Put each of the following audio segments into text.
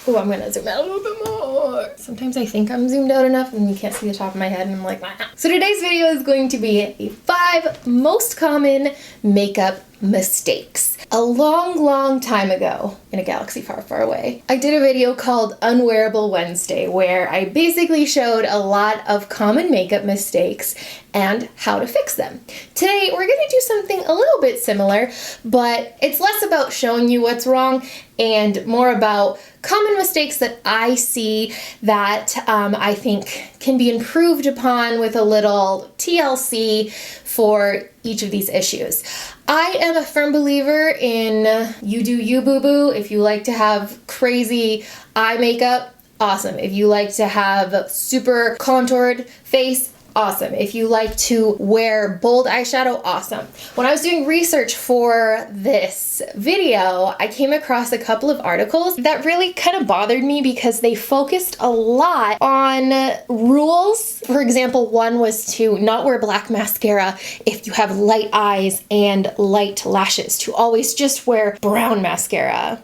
Oh, I'm gonna zoom out a little bit more. Sometimes I think I'm zoomed out enough and you can't see the top of my head and I'm like, nah. So today's video is going to be the 5 most common makeup mistakes. A long time ago, in a galaxy far away, I did a video called Unwearable Wednesday, where I basically showed a lot of common makeup mistakes and how to fix them. Today, we're gonna do something a little bit similar, but it's less about showing you what's wrong and more about common mistakes that I see that I think can be improved upon with a little TLC for each of these issues. I am a firm believer in you do you, boo-boo. If you like to have crazy eye makeup, awesome. If you like to have super contoured face, awesome. If you like to wear bold eyeshadow, awesome. When I was doing research for this video, I came across a couple of articles that really kind of bothered me because they focused a lot on rules. For example, one was to not wear black mascara if you have light eyes and light lashes, to always just wear brown mascara.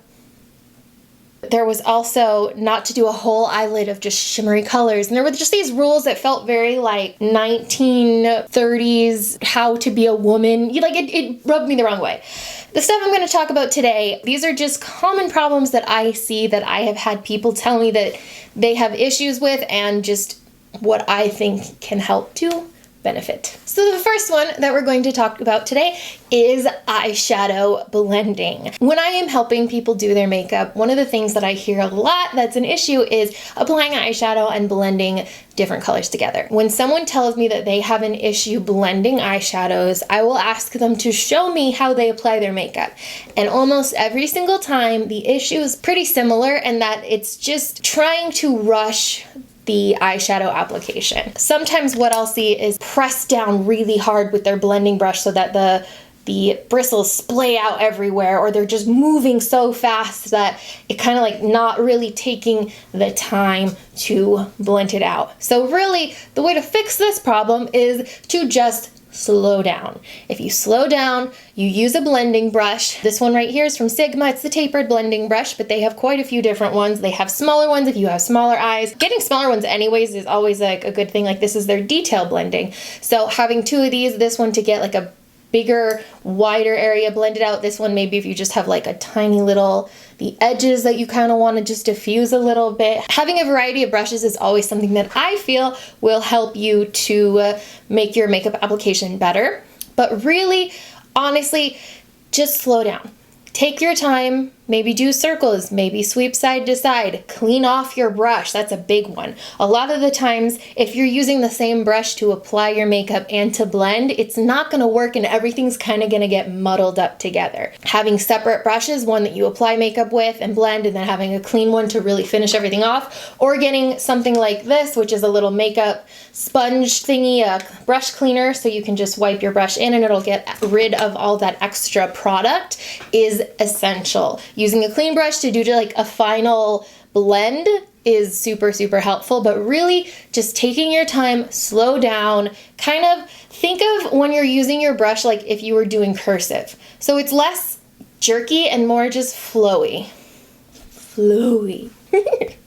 There was also not to do a whole eyelid of just shimmery colors. And there were just these rules that felt very like 1930s, how to be a woman. It rubbed me the wrong way. The stuff I'm going to talk about today, these are just common problems that I see that I have had people tell me that they have issues with and just what I think can help to benefit. So the first one that we're going to talk about today is eyeshadow blending. When I am helping people do their makeup, one of the things that I hear a lot that's an issue is applying eyeshadow and blending different colors together. When someone tells me that they have an issue blending eyeshadows, I will ask them to show me how they apply their makeup. And almost every single time, the issue is pretty similar in that it's just trying to rush the eyeshadow application. Sometimes what I'll see is press down really hard with their blending brush so that the bristles splay out everywhere, or they're just moving so fast that it kind of like not really taking the time to blend it out. So really, the way to fix this problem is to just slow down. If you slow down, you use a blending brush. This one right here is from Sigma. It's the tapered blending brush, but they have quite a few different ones. They have smaller ones if you have smaller eyes. Getting smaller ones anyways is always like a good thing. Like this is their detail blending. So having 2 of these, this one to get like a bigger, wider area blended out. This one maybe if you just have like a tiny little, the edges that you kind of want to just diffuse a little bit. Having a variety of brushes is always something that I feel will help you to make your makeup application better. But really, honestly, just slow down. Take your time, maybe do circles, maybe sweep side to side, clean off your brush. That's a big one. A lot of the times, if you're using the same brush to apply your makeup and to blend, it's not gonna work and everything's kind of gonna get muddled up together. Having separate brushes, one that you apply makeup with and blend, and then having a clean one to really finish everything off, or getting something like this, which is a little makeup sponge thingy, a brush cleaner, so you can just wipe your brush in and it'll get rid of all that extra product, is essential. Using a clean brush to do like a final blend is super helpful, but really just taking your time, slow down, kind of think of when you're using your brush like if you were doing cursive. So it's less jerky and more just flowy.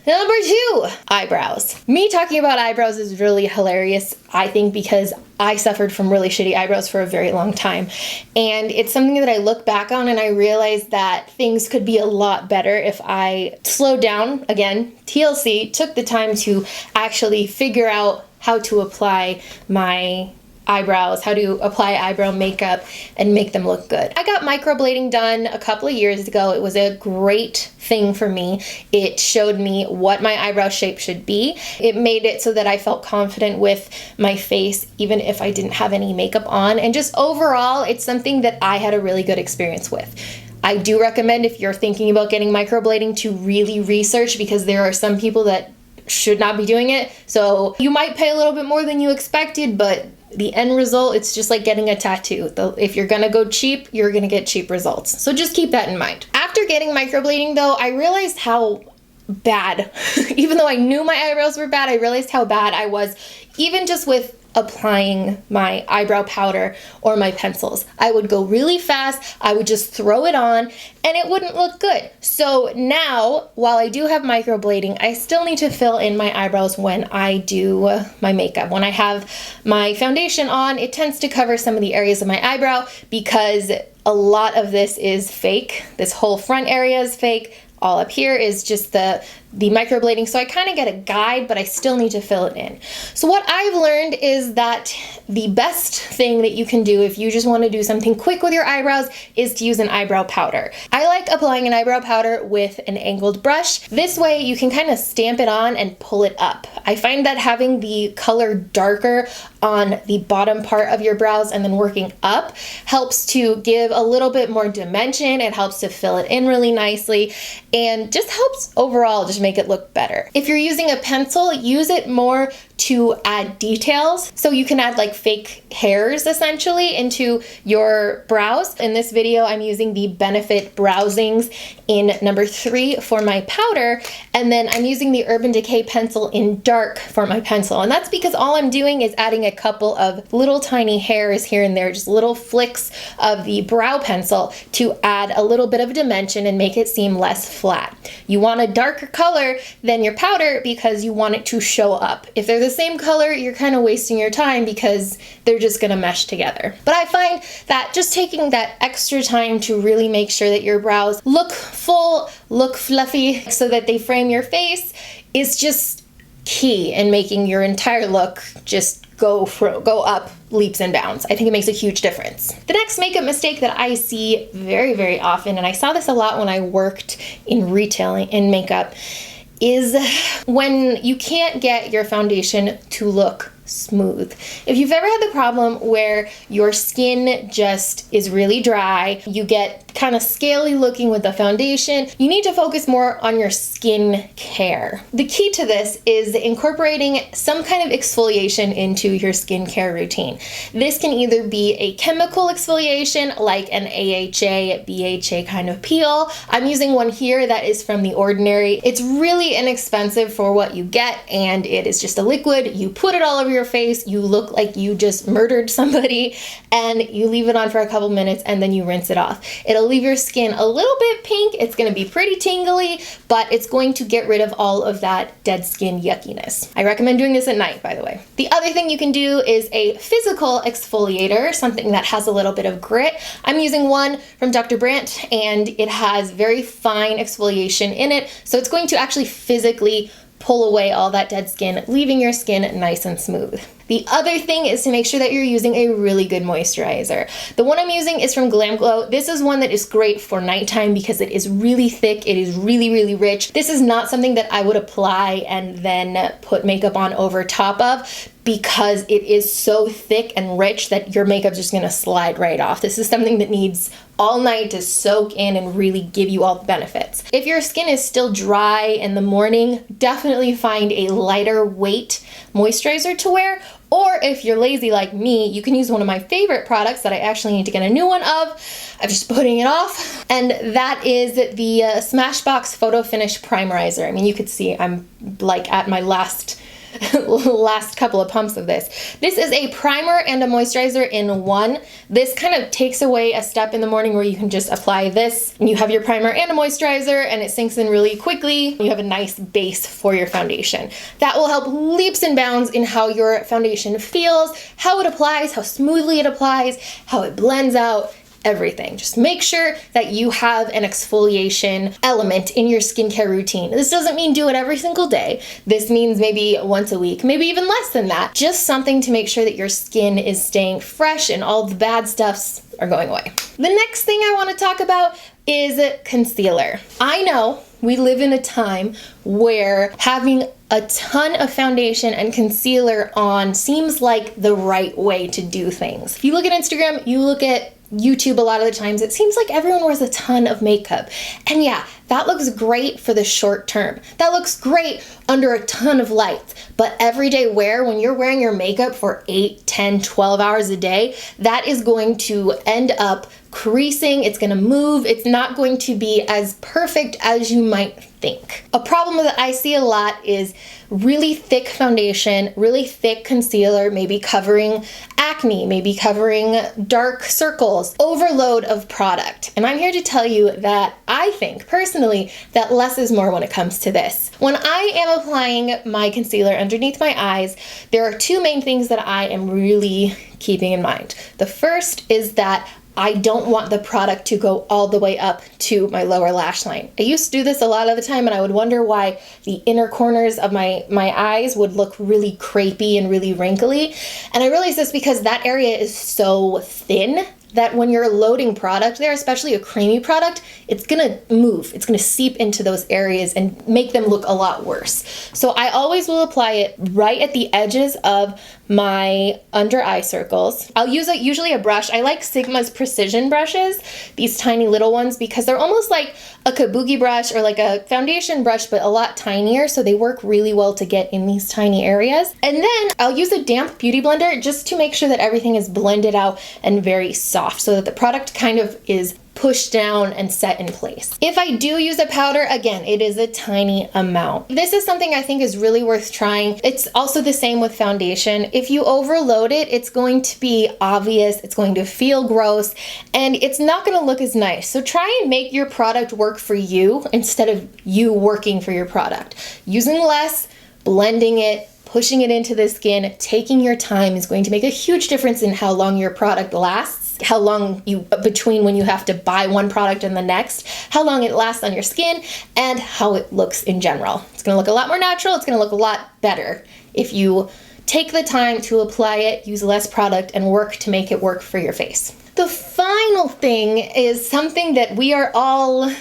Number 2, eyebrows. Me talking about eyebrows is really hilarious, I think, because I suffered from really shitty eyebrows for a very long time. And it's something that I look back on and I realize that things could be a lot better if I slowed down, again, TLC, took the time to actually figure out how to apply my eyebrows, how to apply eyebrow makeup and make them look good. I got microblading done a couple of years ago. It was a great thing for me. It showed me what my eyebrow shape should be. It made it so that I felt confident with my face even if I didn't have any makeup on, and just overall it's something that I had a really good experience with. I do recommend, if you're thinking about getting microblading, to really research, because there are some people that should not be doing it. So you might pay a little bit more than you expected, but the end result, it's just like getting a tattoo. If you're gonna go cheap, you're gonna get cheap results. So just keep that in mind. After getting microblading though, I realized how bad, even though I knew my eyebrows were bad, I realized how bad I was, even just with applying my eyebrow powder or my pencils. I would go really fast, I would just throw it on, and it wouldn't look good. So now, while I do have microblading, I still need to fill in my eyebrows when I do my makeup. When I have my foundation on, it tends to cover some of the areas of my eyebrow because a lot of this is fake. This whole front area is fake. All up here is just the microblading, so I kind of get a guide, but I still need to fill it in. So what I've learned is that the best thing that you can do if you just want to do something quick with your eyebrows is to use an eyebrow powder. I like applying an eyebrow powder with an angled brush. This way you can kind of stamp it on and pull it up. I find that having the color darker on the bottom part of your brows and then working up helps to give a little bit more dimension. It helps to fill it in really nicely and just helps overall just make it look better. If you're using a pencil, use it more to add details. So you can add like fake hairs essentially into your brows. In this video, I'm using the Benefit Browsings in number 3 for my powder. And then I'm using the Urban Decay pencil in dark for my pencil. And that's because all I'm doing is adding a couple of little tiny hairs here and there, just little flicks of the brow pencil to add a little bit of dimension and make it seem less flat. You want a darker color than your powder because you want it to show up. If they're the same color, you're kind of wasting your time because they're just gonna mesh together. But I find that just taking that extra time to really make sure that your brows look full, look fluffy, so that they frame your face is just key in making your entire look just go up leaps and bounds. I think it makes a huge difference. The next makeup mistake that I see very, very often, and I saw this a lot when I worked in retailing in makeup, is when you can't get your foundation to look smooth. If you've ever had the problem where your skin just is really dry, you get kind of scaly looking with the foundation, you need to focus more on your skin care. The key to this is incorporating some kind of exfoliation into your skincare routine. This can either be a chemical exfoliation like an AHA, BHA kind of peel. I'm using one here that is from The Ordinary. It's really inexpensive for what you get, and it is just a liquid. You put it all over your face, you look like you just murdered somebody, and you leave it on for a couple minutes and then you rinse it off. It'll leave your skin a little bit pink, it's going to be pretty tingly, but it's going to get rid of all of that dead skin yuckiness. I recommend doing this at night, by the way. The other thing you can do is a physical exfoliator, something that has a little bit of grit. I'm using one from Dr. Brandt, and it has very fine exfoliation in it, so it's going to actually physically pull away all that dead skin, leaving your skin nice and smooth. The other thing is to make sure that you're using a really good moisturizer. The one I'm using is from Glam Glow. This is one that is great for nighttime because it is really thick, it is really, really rich. This is not something that I would apply and then put makeup on over top of, because it is so thick and rich that your makeup's just gonna slide right off. This is something that needs all night to soak in and really give you all the benefits. If your skin is still dry in the morning, definitely find a lighter weight moisturizer to wear. Or if you're lazy like me, you can use one of my favorite products that I actually need to get a new one of. I'm just putting it off. And that is the Smashbox Photo Finish Primerizer. I mean, you could see I'm like at my last couple of pumps of this. This is a primer and a moisturizer in one. This kind of takes away a step in the morning where you can just apply this and you have your primer and a moisturizer and it sinks in really quickly. You have a nice base for your foundation. That will help leaps and bounds in how your foundation feels, how it applies, how smoothly it applies, how it blends out, everything. Just make sure that you have an exfoliation element in your skincare routine. This doesn't mean do it every single day. This means maybe once a week, maybe even less than that. Just something to make sure that your skin is staying fresh and all the bad stuffs are going away. The next thing I want to talk about is concealer. I know we live in a time where having a ton of foundation and concealer on seems like the right way to do things. If you look at Instagram, you look at YouTube a lot of the times, it seems like everyone wears a ton of makeup. And yeah, that looks great for the short term. That looks great under a ton of lights. But everyday wear, when you're wearing your makeup for 8, 10, 12 hours a day, that is going to end up creasing. It's going to move. It's not going to be as perfect as you might think. A problem that I see a lot is really thick foundation, really thick concealer, maybe covering acne, maybe covering dark circles, overload of product. And I'm here to tell you that I think personally that less is more when it comes to this. When I am applying my concealer underneath my eyes, there are two main things that I am really keeping in mind. The first is that I don't want the product to go all the way up to my lower lash line. I used to do this a lot of the time, and I would wonder why the inner corners of my eyes would look really crepey and really wrinkly. And I realized this because that area is so thin that when you're loading product there, especially a creamy product, it's gonna move. It's gonna seep into those areas and make them look a lot worse. So I always will apply it right at the edges of my under eye circles. I'll use usually a brush. I like Sigma's precision brushes, these tiny little ones, because they're almost like a kabuki brush or like a foundation brush, but a lot tinier. So they work really well to get in these tiny areas. And then I'll use a damp beauty blender just to make sure that everything is blended out and very soft, so that the product kind of is pushed down and set in place. If I do use a powder, again, it is a tiny amount. This is something I think is really worth trying. It's also the same with foundation. If you overload it, it's going to be obvious, it's going to feel gross, and it's not going to look as nice. So try and make your product work for you instead of you working for your product. Using less, blending it, pushing it into the skin, taking your time is going to make a huge difference in how long your product lasts, how long between when you have to buy one product and the next, how long it lasts on your skin, and how it looks in general. It's gonna look a lot more natural. It's gonna look a lot better if you take the time to apply it, use less product, and work to make it work for your face. The final thing is something that we are all,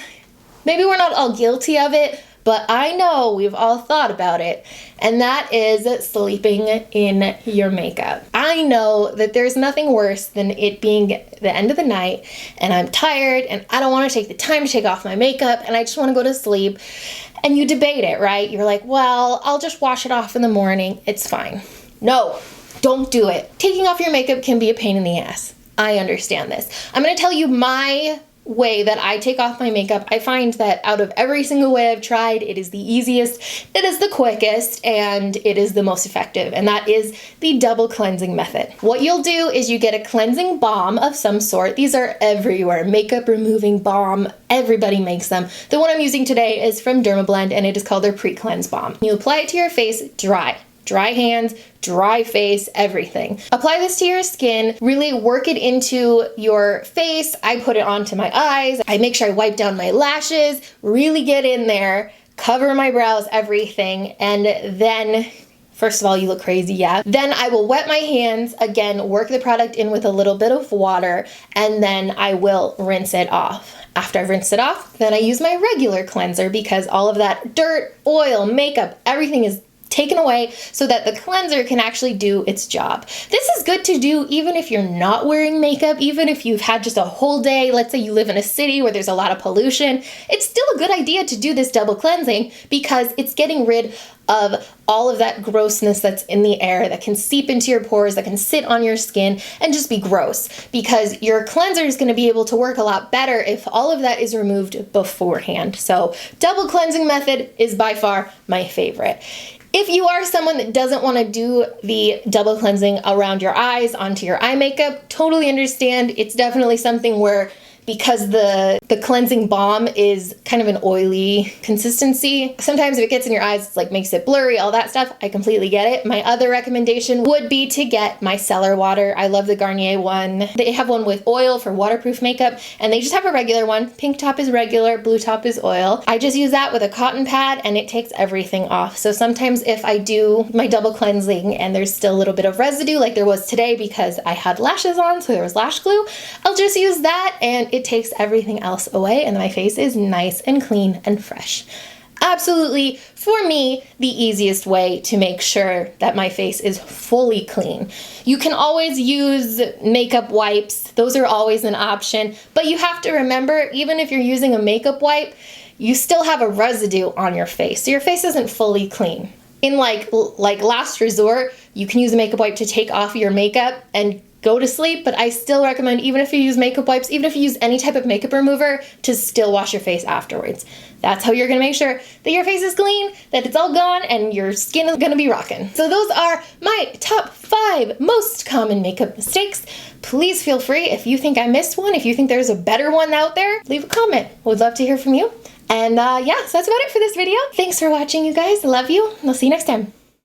maybe we're not all guilty of it, but I know we've all thought about it, and that is sleeping in your makeup. I know that there's nothing worse than it being the end of the night and I'm tired and I don't want to take the time to take off my makeup and I just want to go to sleep, and you debate it, right? You're like, well, I'll just wash it off in the morning. It's fine. No, don't do it. Taking off your makeup can be a pain in the ass. I understand this. I'm going to tell you my way that I take off my makeup. I find that out of every single way I've tried, it is the easiest, it is the quickest, and it is the most effective, and that is the double cleansing method. What you'll do is you get a cleansing balm of some sort. These are everywhere. Makeup removing balm. Everybody makes them. The one I'm using today is from Dermablend, and it is called their Pre-Cleanse Balm. You apply it to your face dry. Dry hands, dry face, everything. Apply this to your skin, really work it into your face. I put it onto my eyes. I make sure I wipe down my lashes, really get in there, cover my brows, everything. And then, first of all, you look crazy, yeah. Then I will wet my hands, again, work the product in with a little bit of water, and then I will rinse it off. After I've rinsed it off, then I use my regular cleanser because all of that dirt, oil, makeup, everything is taken away so that the cleanser can actually do its job. This is good to do even if you're not wearing makeup, even if you've had just a whole day. Let's say you live in a city where there's a lot of pollution. It's still a good idea to do this double cleansing because it's getting rid of all of that grossness that's in the air that can seep into your pores, that can sit on your skin and just be gross, because your cleanser is going to be able to work a lot better if all of that is removed beforehand. So double cleansing method is by far my favorite. If you are someone that doesn't want to do the double cleansing around your eyes onto your eye makeup, totally understand. It's definitely something where, because the cleansing balm is kind of an oily consistency, sometimes if it gets in your eyes, it's like makes it blurry, all that stuff. I completely get it. My other recommendation would be to get micellar water. I love the Garnier one. They have one with oil for waterproof makeup, and they just have a regular one. Pink top is regular, blue top is oil. I just use that with a cotton pad and it takes everything off. So sometimes if I do my double cleansing and there's still a little bit of residue like there was today because I had lashes on, so there was lash glue, I'll just use that and it takes everything else away and my face is nice and clean and fresh. Absolutely, for me, the easiest way to make sure that my face is fully clean. You can always use makeup wipes. Those are always an option, but you have to remember, even if you're using a makeup wipe, you still have a residue on your face. So your face isn't fully clean. In like last resort, you can use a makeup wipe to take off your makeup and go to sleep, but I still recommend, even if you use makeup wipes, even if you use any type of makeup remover, to still wash your face afterwards. That's how you're gonna make sure that your face is clean, that it's all gone, and your skin is gonna be rocking. So those are my top 5 most common makeup mistakes. Please feel free, if you think I missed one, if you think there's a better one out there, leave a comment. Would love to hear from you. And yeah, so that's about it for this video. Thanks for watching, you guys. I love you, and I'll see you next time.